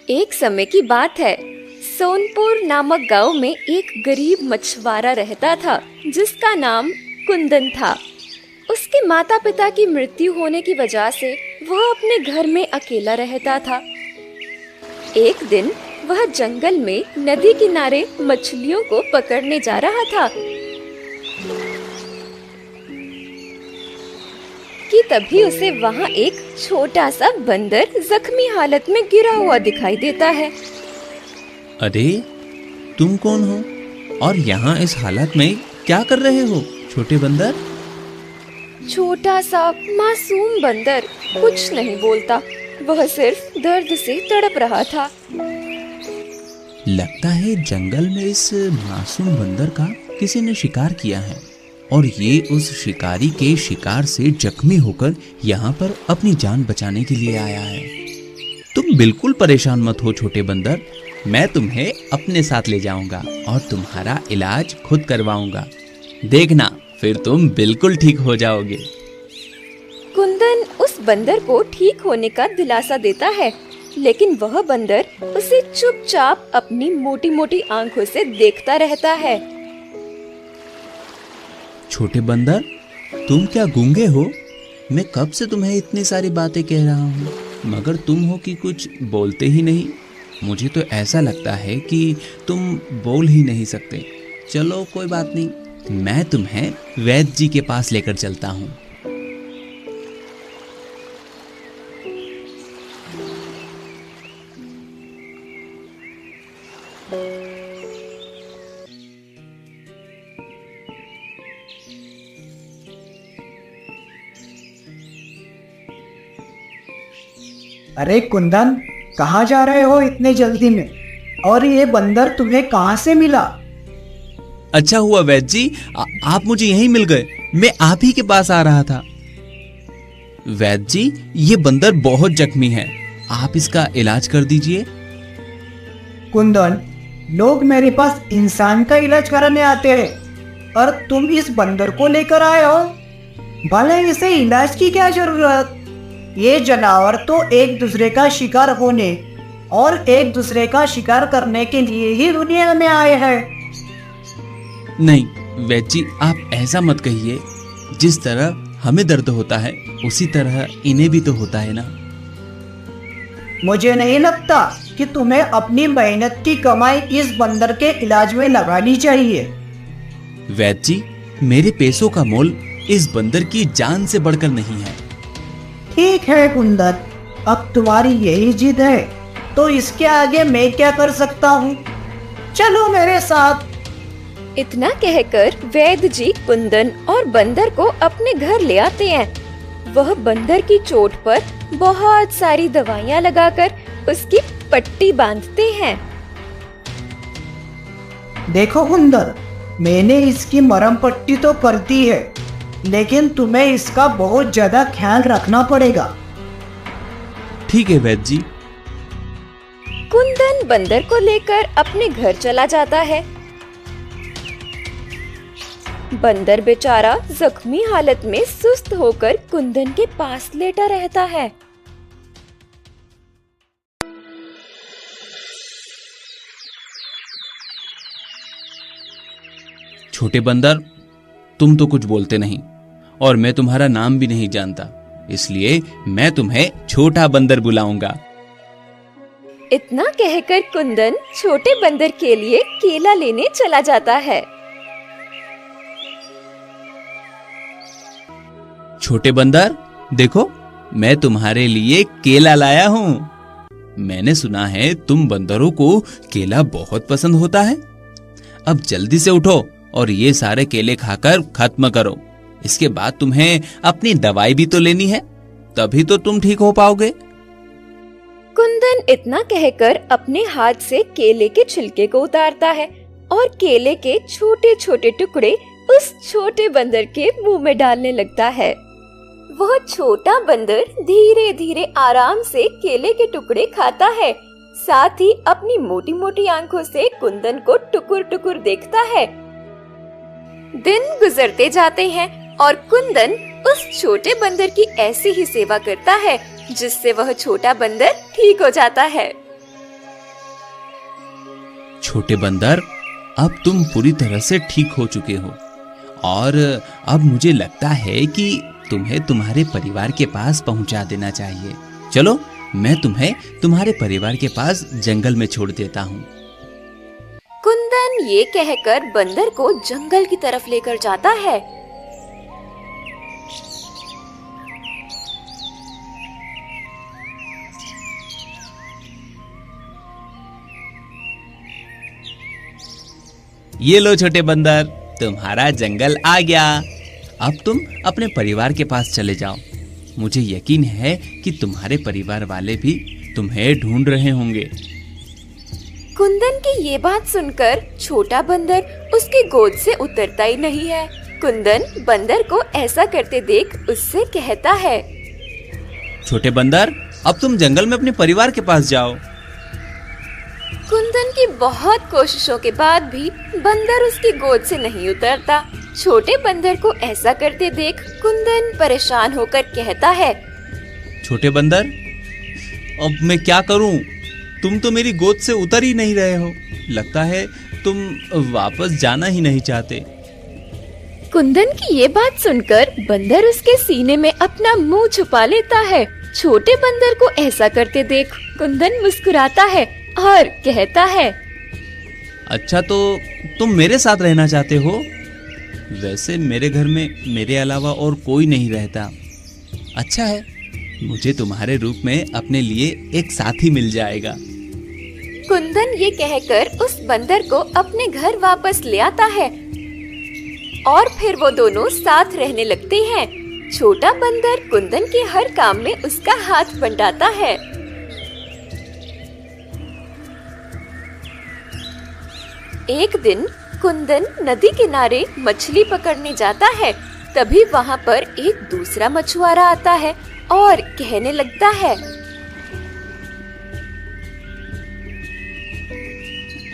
एक समय की बात है। सोनपुर नामक गांव में एक गरीब मछुआरा रहता था जिसका नाम कुंदन था। उसके माता पिता की मृत्यु होने की वजह से वह अपने घर में अकेला रहता था। एक दिन वह जंगल में नदी किनारे मछलियों को पकड़ने जा रहा था कि तभी उसे वहाँ एक छोटा सा बंदर जख्मी हालत में गिरा हुआ दिखाई देता है। अरे, तुम कौन हो और यहाँ इस हालत में क्या कर रहे हो छोटे बंदर? छोटा सा मासूम बंदर कुछ नहीं बोलता, वह सिर्फ दर्द से तड़प रहा था। लगता है जंगल में इस मासूम बंदर का किसी ने शिकार किया है और ये उस शिकारी के शिकार से जख्मी होकर यहाँ पर अपनी जान बचाने के लिए आया है। तुम बिल्कुल परेशान मत हो छोटे बंदर, मैं तुम्हें अपने साथ ले जाऊंगा और तुम्हारा इलाज खुद करवाऊंगा। देखना, फिर तुम बिल्कुल ठीक हो जाओगे। कुंदन उस बंदर को ठीक होने का दिलासा देता है, लेकिन वह बंदर उसे चुपचाप अपनी मोटी मोटी आंखों से देखता रहता है। छोटे बंदर, तुम क्या गूंगे हो? मैं कब से तुम्हें इतनी सारी बातें कह रहा हूँ, मगर तुम हो कि कुछ बोलते ही नहीं। मुझे तो ऐसा लगता है कि तुम बोल ही नहीं सकते। चलो कोई बात नहीं, मैं तुम्हें वैद्य जी के पास लेकर चलता हूँ। अरे कुंदन, कहाँ जा रहे हो इतने जल्दी में? और ये बंदर तुम्हें कहाँ से मिला? अच्छा हुआ वैद्य जी, आप मुझे यहीं मिल गए। मैं आप ही के पास आ रहा था। वैद्य जी, ये बंदर बहुत जख्मी है, आप इसका इलाज कर दीजिए। कुंदन, लोग मेरे पास इंसान का इलाज कराने आते हैं और तुम इस बंदर को लेकर आए हो। भले इसे इलाज की क्या जरूरत? ये जानवर तो एक दूसरे का शिकार होने और एक दूसरे का शिकार करने के लिए ही दुनिया में आए हैं। नहीं वैद्य जी, आप ऐसा मत कहिए। जिस तरह हमें दर्द होता है उसी तरह इन्हें भी तो होता है ना। मुझे नहीं लगता कि तुम्हें अपनी मेहनत की कमाई इस बंदर के इलाज में लगानी चाहिए। वैद्य जी, मेरे पैसों का मोल इस बंदर की जान से बढ़कर नहीं है। ठीक है कुंदन, अब तुम्हारी यही जिद है तो इसके आगे मैं क्या कर सकता हूँ? चलो मेरे साथ। इतना कहकर वैद्य जी कुंदन और बंदर को अपने घर ले आते हैं। वह बंदर की चोट पर बहुत सारी दवाइयाँ लगाकर उसकी पट्टी बांधते हैं। देखो कुंदन, मैंने इसकी मरहम पट्टी तो कर दी है, लेकिन तुम्हें इसका बहुत ज्यादा ख्याल रखना पड़ेगा। ठीक है वैद्य जी। कुंदन बंदर को लेकर अपने घर चला जाता है। बंदर बेचारा जख्मी हालत में सुस्त होकर कुंदन के पास लेटा रहता है। छोटे बंदर, तुम तो कुछ बोलते नहीं और मैं तुम्हारा नाम भी नहीं जानता, इसलिए मैं तुम्हें छोटा बंदर बुलाऊंगा। इतना कहकर कुंदन छोटे बंदर के लिए केला लेने चला जाता है। छोटे बंदर, देखो मैं तुम्हारे लिए केला लाया हूँ। मैंने सुना है तुम बंदरों को केला बहुत पसंद होता है। अब जल्दी से उठो और ये सारे केले खाकर खत्म करो। इसके बाद तुम्हें अपनी दवाई भी तो लेनी है, तभी तो तुम ठीक हो पाओगे। कुंदन इतना कहकर अपने हाथ से केले के छिलके को उतारता है और केले के छोटे छोटे टुकड़े उस छोटे बंदर के मुंह में डालने लगता है। वह छोटा बंदर धीरे धीरे आराम से केले के टुकड़े खाता है, साथ ही अपनी मोटी मोटी आंखों से कुंदन को टुकुर टुकुर देखता है। दिन गुजरते जाते हैं और कुंदन उस छोटे बंदर की ऐसी ही सेवा करता है जिससे वह छोटा बंदर ठीक हो जाता है। छोटे बंदर, अब तुम पूरी तरह से ठीक हो चुके हो और अब मुझे लगता है कि तुम्हें तुम्हारे परिवार के पास पहुंचा देना चाहिए। चलो, मैं तुम्हें तुम्हारे परिवार के पास जंगल में छोड़ देता हूँ। कुंदन ये कहकर बंदर को जंगल की तरफ लेकर जाता है। ये लो छोटे बंदर, तुम्हारा जंगल आ गया। अब तुम अपने परिवार के पास चले जाओ। मुझे यकीन है कि तुम्हारे परिवार वाले भी तुम्हें ढूंढ रहे होंगे। कुंदन की ये बात सुनकर छोटा बंदर उसकी गोद से उतरता ही नहीं है। कुंदन बंदर को ऐसा करते देख उससे कहता है, छोटे बंदर, अब तुम जंगल में अपने परिवार के पास जाओ। कुंदन की बहुत कोशिशों के बाद भी बंदर उसकी गोद से नहीं उतरता। छोटे बंदर को ऐसा करते देख कुंदन परेशान होकर कहता है, छोटे बंदर, अब मैं क्या करूं? तुम तो मेरी गोद से उतर ही नहीं रहे हो। लगता है तुम वापस जाना ही नहीं चाहते। कुंदन की ये बात सुनकर बंदर उसके सीने में अपना मुंह छुपा लेता है। छोटे बंदर को ऐसा करते देख कुंदन मुस्कुराता है और कहता है, अच्छा, तो तुम मेरे साथ रहना चाहते हो? वैसे मेरे घर में मेरे अलावा और कोई नहीं रहता। अच्छा है, मुझे तुम्हारे रूप में अपने लिए एक साथी मिल जाएगा। कुंदन ये कहकर उस बंदर को अपने घर वापस ले आता है और फिर वो दोनों साथ रहने लगते हैं। छोटा बंदर कुंदन के हर काम में उसका हाथ बंटाता है। एक दिन कुंदन नदी किनारे मछली पकड़ने जाता है। तभी वहाँ पर एक दूसरा मछुआरा आता है और कहने लगता है,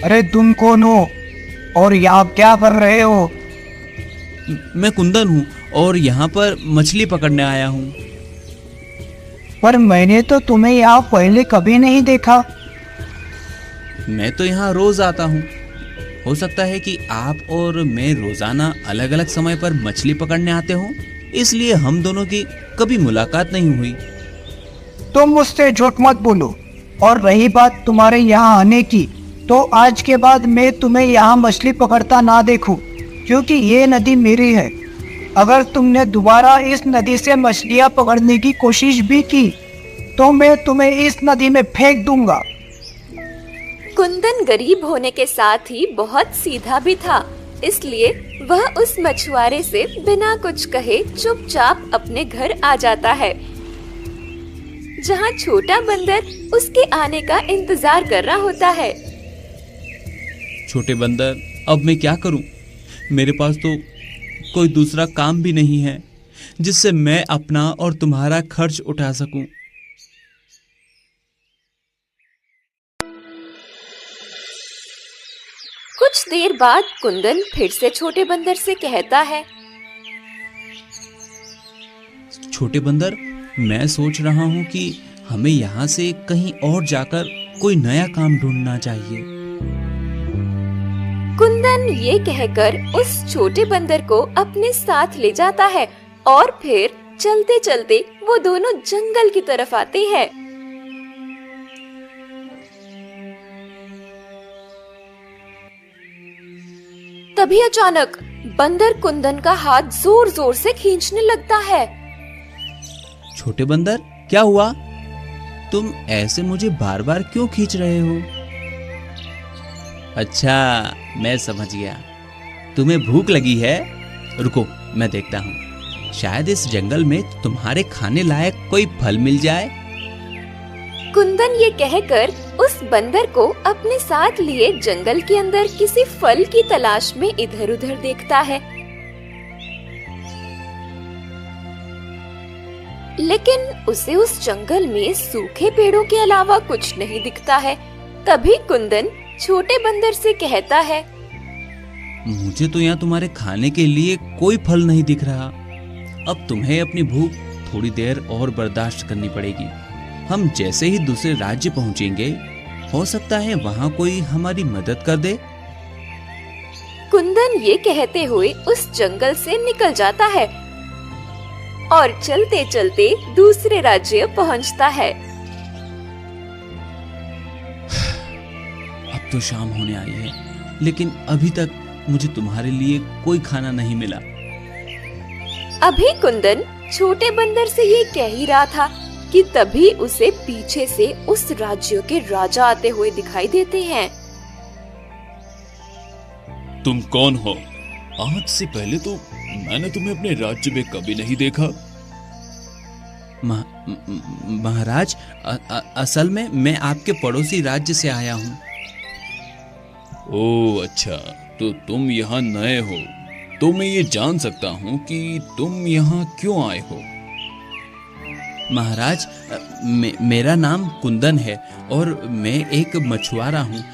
अरे तुम कौन हो और यहाँ क्या कर रहे हो? मैं कुंदन हूँ और यहाँ पर मछली पकड़ने आया हूँ। पर मैंने तो तुम्हें यहाँ पहले कभी नहीं देखा। मैं तो यहाँ रोज आता हूँ। हो सकता है कि आप और मैं रोजाना अलग अलग समय पर मछली पकड़ने आते हो, इसलिए हम दोनों की कभी मुलाकात नहीं हुई। तुम मुझसे झूठ मत बोलो। और रही बात तुम्हारे यहाँ आने की, तो आज के बाद मैं तुम्हें यहाँ मछली पकड़ता ना देखूं, क्योंकि ये नदी मेरी है। अगर तुमने दोबारा इस नदी से मछलियाँ पकड़ने की कोशिश भी की तो मैं तुम्हें इस नदी में फेंक दूंगा। कुंदन गरीब होने के साथ ही बहुत सीधा भी था, इसलिए वह उस मछुआरे से बिना कुछ कहे चुपचाप अपने घर आ जाता है, जहाँ छोटा बंदर उसके आने का इंतजार कर रहा होता है। छोटे बंदर, अब मैं क्या करूं? मेरे पास तो कोई दूसरा काम भी नहीं है जिससे मैं अपना और तुम्हारा खर्च उठा सकूं। कुछ देर बाद कुंदन फिर से छोटे बंदर से कहता है, छोटे बंदर, मैं सोच रहा हूँ कि हमें यहाँ से कहीं और जाकर कोई नया काम ढूंढना चाहिए। कुंदन ये कहकर उस छोटे बंदर को अपने साथ ले जाता है और फिर चलते चलते वो दोनों जंगल की तरफ आते हैं। तभी अचानक बंदर कुंदन का हाथ जोर जोर से खींचने लगता है। छोटे बंदर, क्या हुआ? तुम ऐसे मुझे बार बार क्यों खींच रहे हो? अच्छा, मैं समझ गया, तुम्हें भूख लगी है। रुको, मैं देखता हूँ, शायद इस जंगल में तुम्हारे खाने लायक कोई फल मिल जाए। कुंदन ये कहकर उस बंदर को अपने साथ लिए जंगल के अंदर किसी फल की तलाश में इधर उधर देखता है, लेकिन उसे उस जंगल में सूखे पेड़ों के अलावा कुछ नहीं दिखता है। तभी कुंदन छोटे बंदर से कहता है, मुझे तो यहाँ तुम्हारे खाने के लिए कोई फल नहीं दिख रहा। अब तुम्हें अपनी भूख थोड़ी देर और बर्दाश्त करनी पड़ेगी। हम जैसे ही दूसरे राज्य पहुँचेंगे हो सकता है वहाँ कोई हमारी मदद कर दे। कुंदन ये कहते हुए उस जंगल से निकल जाता है और चलते चलते दूसरे राज्य पहुंचता है। अब तो शाम होने आई है, लेकिन अभी तक मुझे तुम्हारे लिए कोई खाना नहीं मिला। अभी कुंदन छोटे बंदर से ये कह ही रहा था कि तभी उसे पीछे से उस राज्य के राजा आते हुए दिखाई देते हैं। तुम कौन हो? आज से पहले तो मैंने तुम्हें अपने राज्य में कभी नहीं देखा। महाराज, असल में मैं आपके पड़ोसी राज्य से आया हूँ। ओह अच्छा, तो तुम यहाँ नए हो, तो मैं ये जान सकता हूँ कि तुम यहाँ क्यों आए हो? महाराज, मेरा नाम कुंदन है और मैं एक मछुआरा हूँ,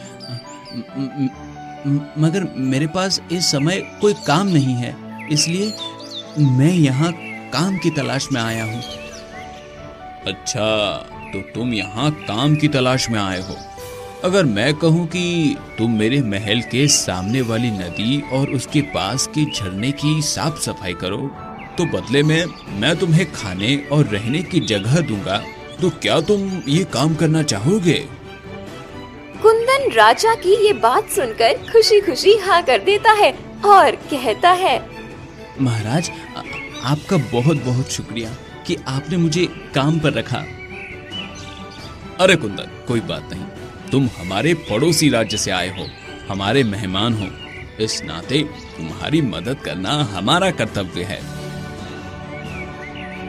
मगर मेरे पास इस समय कोई काम नहीं है, इसलिए मैं यहाँ काम की तलाश में आया हूँ। अच्छा, तो तुम यहाँ काम की तलाश में आए हो। अगर मैं कहूँ कि तुम मेरे महल के सामने वाली नदी और उसके पास के झरने की साफ सफाई करो, तो बदले में मैं तुम्हें खाने और रहने की जगह दूंगा, तो क्या तुम ये काम करना चाहोगे? कुंदन राजा की ये बात सुनकर खुशी खुशी हाँ कर देता है और कहता है, महाराज, आपका बहुत बहुत शुक्रिया कि आपने मुझे काम पर रखा। अरे कुंदन, कोई बात नहीं, तुम हमारे पड़ोसी राज्य से आए हो, हमारे मेहमान हो, इस नाते तुम्हारी मदद करना हमारा कर्तव्य है।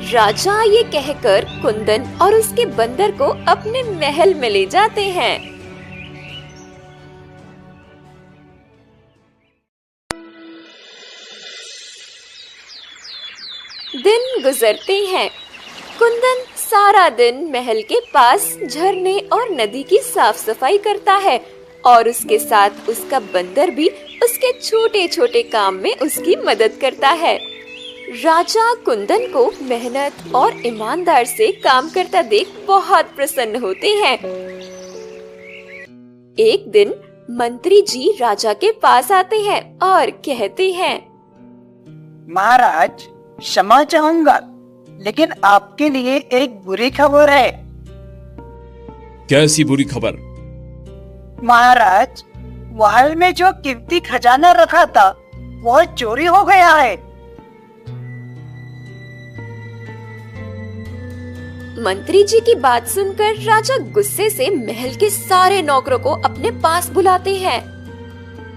राजा ये कहकर कुंदन और उसके बंदर को अपने महल में ले जाते हैं। दिन गुजरते हैं। कुंदन सारा दिन महल के पास झरने और नदी की साफ सफाई करता है और उसके साथ उसका बंदर भी उसके छोटे छोटे काम में उसकी मदद करता है। राजा कुंदन को मेहनत और ईमानदार से काम करता देख बहुत प्रसन्न होते हैं। एक दिन मंत्री जी राजा के पास आते हैं और कहते हैं, महाराज, क्षमा चाहूंगा, लेकिन आपके लिए एक बुरी खबर है। कैसी बुरी खबर? महाराज, महल में जो कीमती खजाना रखा था वो चोरी हो गया है। मंत्री जी की बात सुनकर राजा गुस्से से महल के सारे नौकरों को अपने पास बुलाते हैं।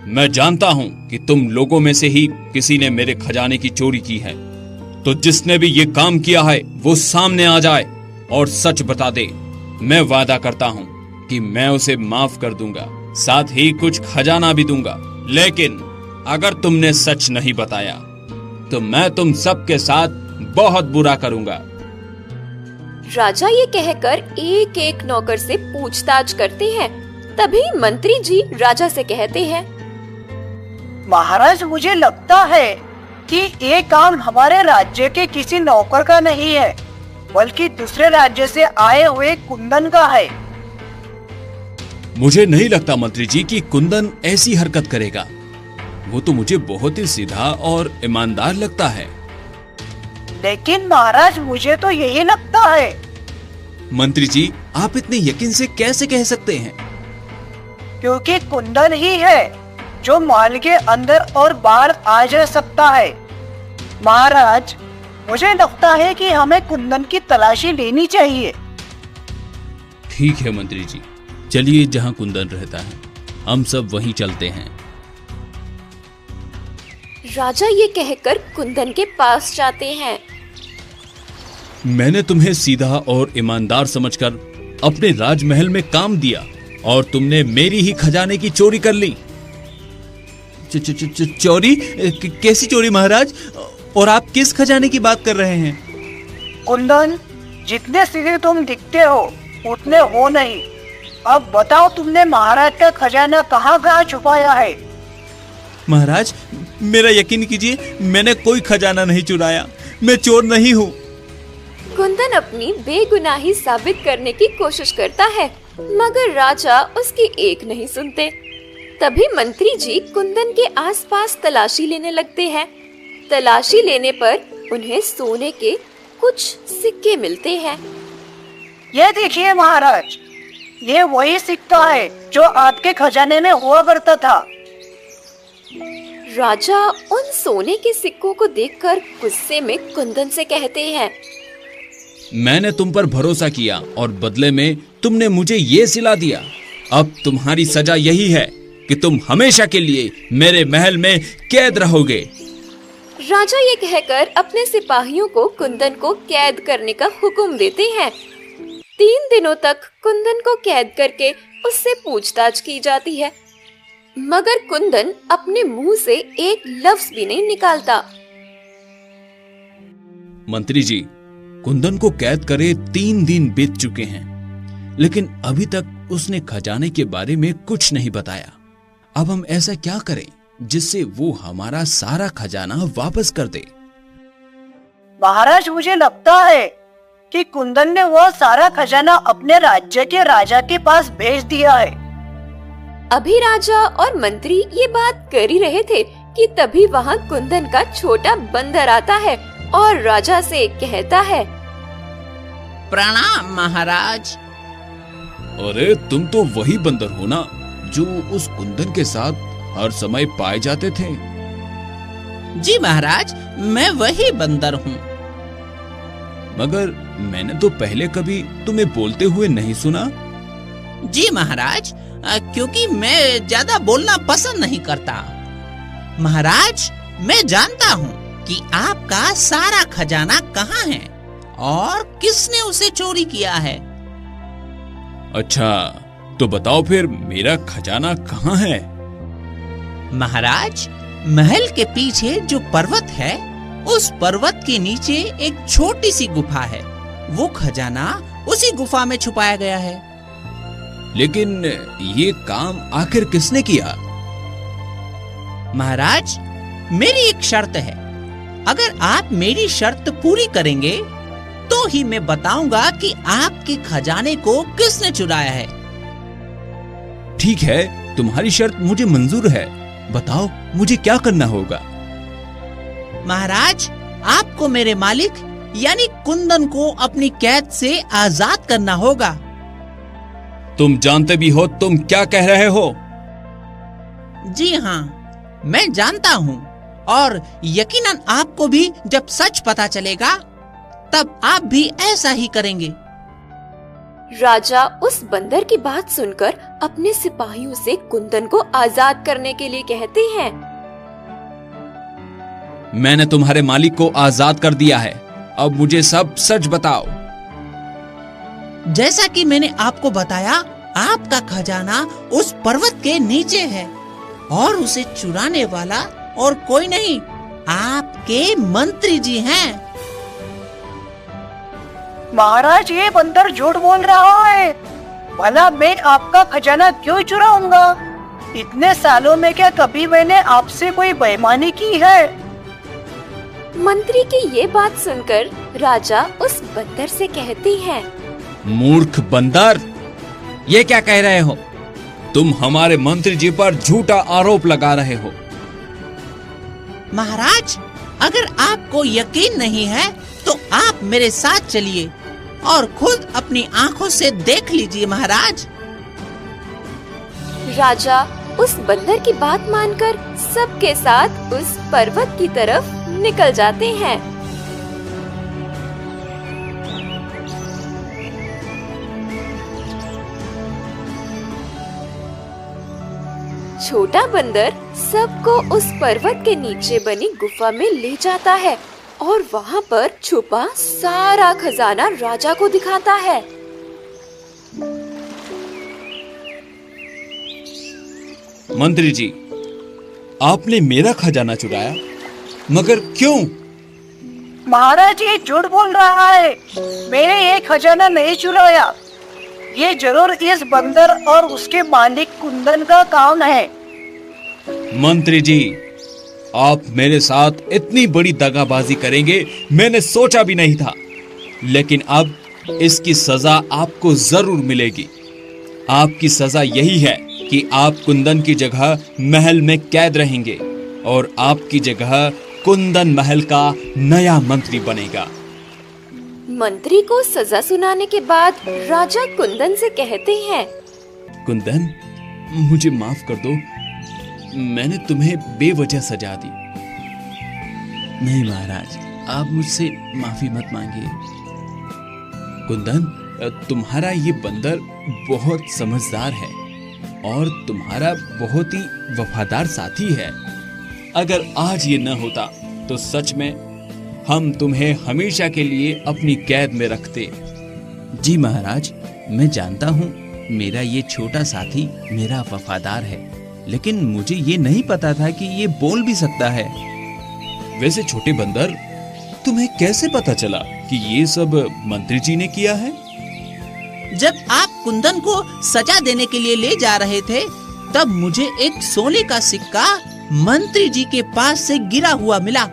मैं जानता हूँ कि तुम लोगों में से ही किसी ने मेरे खजाने की चोरी की है, तो जिसने भी ये काम किया है वो सामने आ जाए और सच बता दे। मैं वादा करता हूँ कि मैं उसे माफ कर दूंगा, साथ ही कुछ खजाना भी दूंगा। लेकिन अगर तुमने सच नहीं बताया तो मैं तुम सबके साथ बहुत बुरा करूंगा। राजा ये कहकर एक एक नौकर से पूछताछ करते हैं। तभी मंत्री जी राजा से कहते हैं, महाराज, मुझे लगता है कि ये काम हमारे राज्य के किसी नौकर का नहीं है, बल्कि दूसरे राज्य से आए हुए कुंदन का है। मुझे नहीं लगता मंत्री जी कि कुंदन ऐसी हरकत करेगा। वो तो मुझे बहुत ही सीधा और ईमानदार लगता है। लेकिन महाराज, मुझे तो यही लगता है। मंत्री जी, आप इतने यकीन से कैसे कह सकते हैं? क्योंकि कुंदन ही है जो महल के अंदर और बाहर आ जा सकता है। महाराज, मुझे लगता है कि हमें कुंदन की तलाशी लेनी चाहिए। ठीक है मंत्री जी, चलिए जहाँ कुंदन रहता है हम सब वहीं चलते हैं। राजा ये कहकर कुंदन के पास जाते हैं। मैंने तुम्हें सीधा और ईमानदार समझकर अपने राजमहल में काम दिया और तुमने मेरी ही खजाने की चोरी कर ली। चोरी? कैसी चोरी महाराज? और आप किस खजाने की बात कर रहे हैं? कुंदन, जितने सीधे तुम दिखते हो उतने हो नहीं। अब बताओ, तुमने महाराज का खजाना कहाँ छुपाया है? महाराज, मेरा यकीन कीजिए, मैंने कोई खजाना नहीं चुराया, मैं चोर नहीं हूँ। कुंदन अपनी बेगुनाही साबित करने की कोशिश करता है, मगर राजा उसकी एक नहीं सुनते। तभी मंत्री जी कुंदन के आसपास तलाशी लेने लगते हैं। तलाशी लेने पर उन्हें सोने के कुछ सिक्के मिलते हैं। ये देखिए महाराज, ये वही सिक्का है जो आपके खजाने में हुआ करता था। राजा उन सोने के सिक्कों को देखकर गुस्से में कुंदन से कहते हैं, मैंने तुम पर भरोसा किया और बदले में तुमने मुझे ये सिला दिया। अब तुम्हारी सजा यही है कि तुम हमेशा के लिए मेरे महल में कैद रहोगे। राजा ये कहकर अपने सिपाहियों को कुंदन को कैद करने का हुक्म देते हैं। 3 दिनों तक कुंदन को कैद करके उससे पूछताछ की जाती है, मगर कुंदन अपने मुंह से एक लफ्ज भी नहीं निकालता। मंत्री जी, कुंदन को कैद करे 3 दिन बीत चुके हैं, लेकिन अभी तक उसने खजाने के बारे में कुछ नहीं बताया। अब हम ऐसा क्या करें जिससे वो हमारा सारा खजाना वापस कर दे? महाराज, मुझे लगता है कि कुंदन ने वह सारा खजाना अपने राज्य के राजा के पास भेज दिया है। अभी राजा और मंत्री ये बात कर ही रहे थे कि तभी वहाँ कुंदन का छोटा बंदर आता है और राजा से कहता है, प्रणाम महाराज। अरे तुम तो वही बंदर हो ना जो उस कुंदन के साथ हर समय पाए जाते थे? जी महाराज, मैं वही बंदर हूँ। मगर मैंने तो पहले कभी तुम्हें बोलते हुए नहीं सुना। जी महाराज, क्योंकि मैं ज्यादा बोलना पसंद नहीं करता। महाराज, मैं जानता हूँ कि आपका सारा खजाना कहाँ है और किसने उसे चोरी किया है। अच्छा, तो बताओ फिर मेरा खजाना कहाँ है? महाराज, महल के पीछे जो पर्वत है, उस पर्वत के नीचे एक छोटी सी गुफा है। वो खजाना उसी गुफा में छुपाया गया है। लेकिन ये काम आखिर किसने किया? महाराज, मेरी एक शर्त है। अगर आप मेरी शर्त पूरी करेंगे तो ही मैं बताऊंगा कि आपके खजाने को किसने चुराया है। ठीक है, तुम्हारी शर्त मुझे मंजूर है। बताओ मुझे क्या करना होगा? महाराज, आपको मेरे मालिक यानी कुंदन को अपनी कैद से आजाद करना होगा। तुम जानते भी हो तुम क्या कह रहे हो? जी हाँ, मैं जानता हूँ और यकीनन आपको भी जब सच पता चलेगा तब आप भी ऐसा ही करेंगे। राजा उस बंदर की बात सुनकर अपने सिपाहियों से कुंदन को आजाद करने के लिए कहते हैं, मैंने तुम्हारे मालिक को आजाद कर दिया है। अब मुझे सब सच बताओ। जैसा कि मैंने आपको बताया, आपका खजाना उस पर्वत के नीचे है और उसे चुराने वाला और कोई नहीं, आपके मंत्री जी हैं। महाराज, ये बंदर झूठ बोल रहा है। भला मैं आपका खजाना क्यों चुराऊंगा? इतने सालों में क्या कभी मैंने आपसे कोई बेईमानी की है? मंत्री की ये बात सुनकर राजा उस बंदर से कहते हैं, मूर्ख बंदर, ये क्या कह रहे हो? तुम हमारे मंत्री जी पर झूठा आरोप लगा रहे हो। महाराज, अगर आपको यकीन नहीं है तो आप मेरे साथ चलिए और खुद अपनी आंखों से देख लीजिए। महाराज, राजा उस बंदर की बात मानकर सबके साथ उस पर्वत की तरफ निकल जाते हैं। छोटा बंदर सबको उस पर्वत के नीचे बनी गुफा में ले जाता है और वहाँ पर छुपा सारा खजाना राजा को दिखाता है। मंत्री जी, आपने मेरा खजाना चुराया, मगर क्यों? महाराज, ये झूठ बोल रहा है। मैंने ये खजाना नहीं चुराया। ये जरूर इस बंदर और उसके मालिक कुंदन का काम है। मंत्री जी, आप मेरे साथ इतनी बड़ी दगाबाजी करेंगे मैंने सोचा भी नहीं था। लेकिन अब इसकी सजा आपको जरूर मिलेगी। आपकी सजा यही है कि आप कुंदन की जगह महल में कैद रहेंगे और आपकी जगह कुंदन महल का नया मंत्री बनेगा। मंत्री को सजा सुनाने के बाद राजा कुंदन से कहते हैं, कुंदन, मुझे माफ कर दो, मैंने तुम्हें बेवजह सजा दी। नहीं महाराज, आप मुझसे माफी मत मांगिए। कुंदन, तुम्हारा ये बंदर बहुत समझदार है और तुम्हारा बहुत ही वफादार साथी है। अगर आज ये न होता तो सच में हम तुम्हें हमेशा के लिए अपनी कैद में रखते। जी महाराज, मैं जानता हूँ मेरा ये छोटा साथी मेरा वफादार है, लेकिन मुझे ये नहीं पता था कि ये बोल भी सकता है। वैसे छोटे बंदर, तुम्हें कैसे पता चला कि ये सब मंत्री जी ने किया है? जब आप कुंदन को सजा देने के लिए ले जा रहे थे, तब मुझे एक सोने का सिक्का मंत्री जी के पास से गिरा हुआ मिला।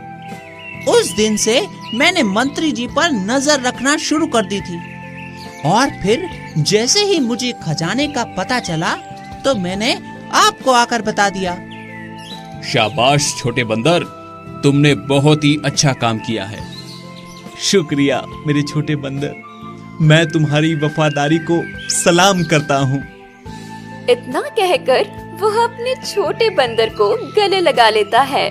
उस दिन से मैंने मंत्री जी पर नजर रखना शुरू कर दी थी और फिर जैसे ही मुझे खजाने का पता चला तो मैंने आपको आकर बता दिया। शाबाश छोटे बंदर, तुमने बहुत ही अच्छा काम किया है। शुक्रिया मेरे छोटे बंदर, मैं तुम्हारी वफादारी को सलाम करता हूँ। इतना कहकर वह अपने छोटे बंदर को गले लगा लेता है